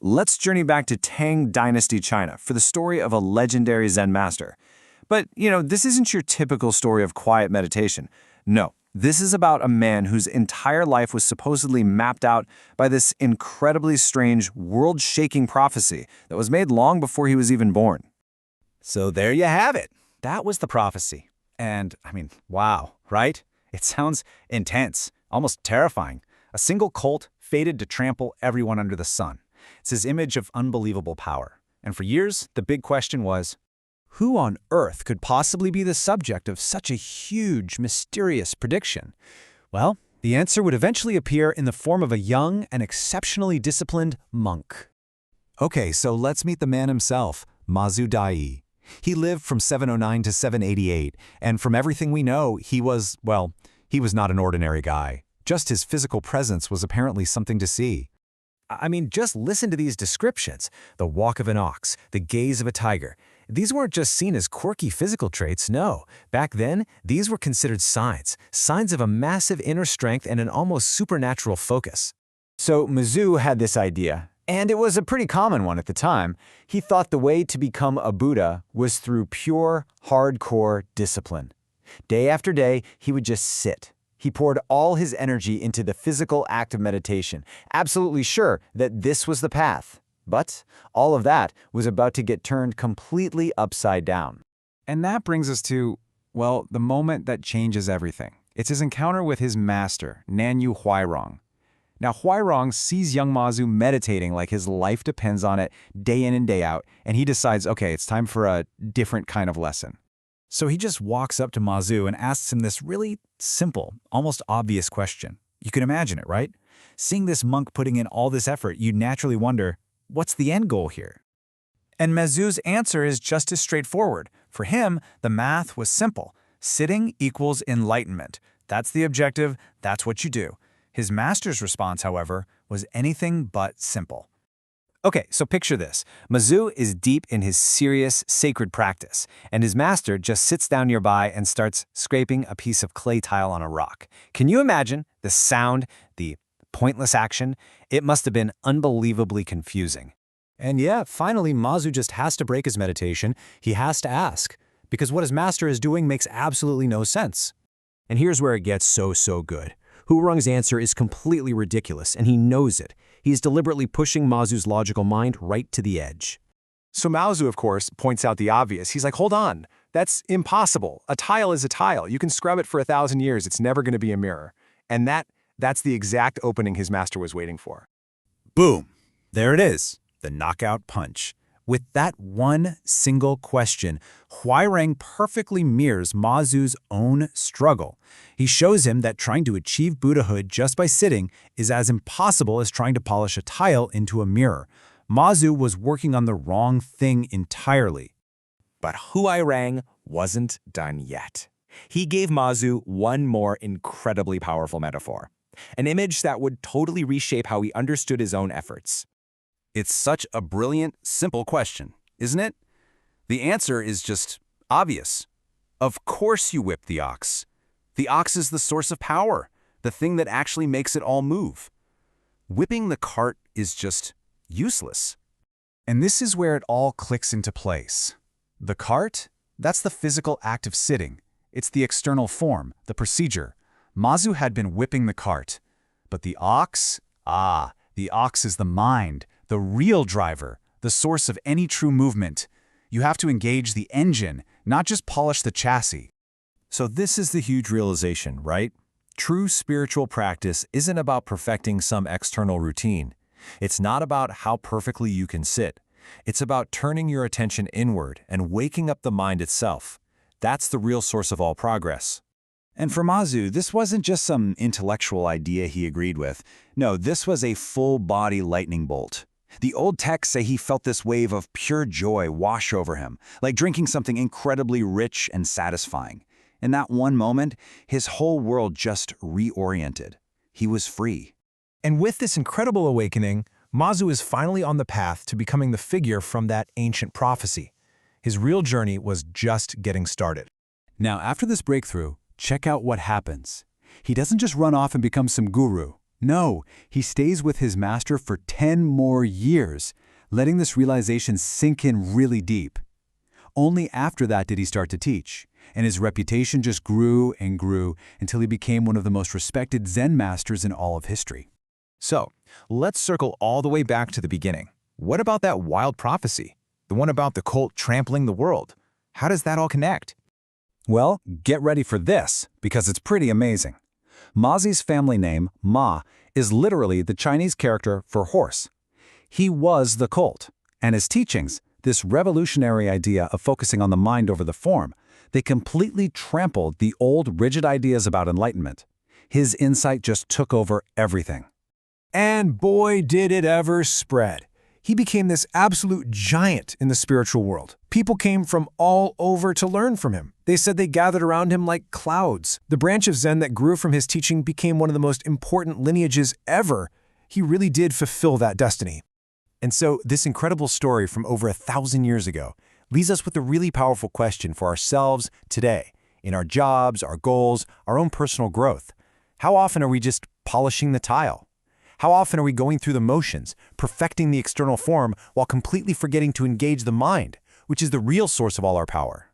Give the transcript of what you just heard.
let's journey back to Tang dynasty China for the story of a legendary Zen master. But, this isn't your typical story of quiet meditation. No, this is about a man whose entire life was supposedly mapped out by this incredibly strange, world-shaking prophecy that was made long before he was even born. So there you have it. That was the prophecy. And, wow, right? It sounds intense, almost terrifying. A single cult fated to trample everyone under the sun. It's his image of unbelievable power. And for years, the big question was, who on earth could possibly be the subject of such a huge, mysterious prediction? Well, the answer would eventually appear in the form of a young and exceptionally disciplined monk. Okay, so let's meet the man himself, Mazu Daoyi. He lived from 709 to 788, and from everything we know, he was not an ordinary guy. Just his physical presence was apparently something to see. Just listen to these descriptions. The walk of an ox, the gaze of a tiger. These weren't just seen as quirky physical traits, no. Back then, these were considered signs of a massive inner strength and an almost supernatural focus. So Mazu had this idea, and it was a pretty common one at the time. He thought the way to become a Buddha was through pure, hardcore discipline. Day after day, he would just sit. He poured all his energy into the physical act of meditation, absolutely sure that this was the path. But all of that was about to get turned completely upside down. And that brings us to, the moment that changes everything. It's his encounter with his master, Nanyue Huairang. Now, Huairang sees young Mazu meditating like his life depends on it day in and day out, and he decides, okay, it's time for a different kind of lesson. So he just walks up to Mazu and asks him this really simple, almost obvious question. You can imagine it, right? Seeing this monk putting in all this effort, you'd naturally wonder, what's the end goal here? And Mazu's answer is just as straightforward. For him, the math was simple. Sitting equals enlightenment. That's the objective, that's what you do. His master's response, however, was anything but simple. Okay, so picture this. Mazu is deep in his serious, sacred practice, and his master just sits down nearby and starts scraping a piece of clay tile on a rock. Can you imagine the sound, the pointless action? It must have been unbelievably confusing. And yeah, finally, Mazu just has to break his meditation. He has to ask, because what his master is doing makes absolutely no sense. And here's where it gets so good. Huairang's answer is completely ridiculous, and he knows it. He's deliberately pushing Mazu's logical mind right to the edge. So Mazu, of course, points out the obvious. He's like, hold on, that's impossible. A tile is a tile. You can scrub it for 1,000 years. It's never going to be a mirror. And that's the exact opening his master was waiting for. Boom! There it is, the knockout punch. With that one single question, Huairang perfectly mirrors Mazu's own struggle. He shows him that trying to achieve Buddhahood just by sitting is as impossible as trying to polish a tile into a mirror. Mazu was working on the wrong thing entirely. But Huairang wasn't done yet. He gave Mazu one more incredibly powerful metaphor, an image that would totally reshape how he understood his own efforts. It's such a brilliant, simple question, isn't it? The answer is just obvious. Of course you whip the ox. The ox is the source of power, the thing that actually makes it all move. Whipping the cart is just useless. And this is where it all clicks into place. The cart? That's the physical act of sitting. It's the external form, the procedure. Mazu had been whipping the cart. But the ox? The ox is the mind, the real driver, the source of any true movement. You have to engage the engine, not just polish the chassis. So this is the huge realization, right? True spiritual practice isn't about perfecting some external routine. It's not about how perfectly you can sit. It's about turning your attention inward and waking up the mind itself. That's the real source of all progress. And for Mazu, this wasn't just some intellectual idea he agreed with. No, this was a full-body lightning bolt. The old texts say he felt this wave of pure joy wash over him, like drinking something incredibly rich and satisfying. In that one moment, his whole world just reoriented. He was free. And with this incredible awakening, Mazu is finally on the path to becoming the figure from that ancient prophecy. His real journey was just getting started. Now, after this breakthrough, check out what happens. He doesn't just run off and become some guru. No, he stays with his master for 10 more years, letting this realization sink in really deep. Only after that did he start to teach, and his reputation just grew and grew until he became one of the most respected Zen masters in all of history. So, let's circle all the way back to the beginning. What about that wild prophecy? The one about the cult trampling the world? How does that all connect? Well, get ready for this, because it's pretty amazing. Mazu's family name, Ma, is literally the Chinese character for horse. He was the cult, and his teachings, this revolutionary idea of focusing on the mind over the form, they completely trampled the old rigid ideas about enlightenment. His insight just took over everything. And boy, did it ever spread. He became this absolute giant in the spiritual world. People came from all over to learn from him. They said they gathered around him like clouds. The branch of Zen that grew from his teaching became one of the most important lineages ever. He really did fulfill that destiny. And so this incredible story from over 1,000 years ago leaves us with a really powerful question for ourselves today, in our jobs, our goals, our own personal growth. How often are we just polishing the tile? How often are we going through the motions, perfecting the external form while completely forgetting to engage the mind, which is the real source of all our power?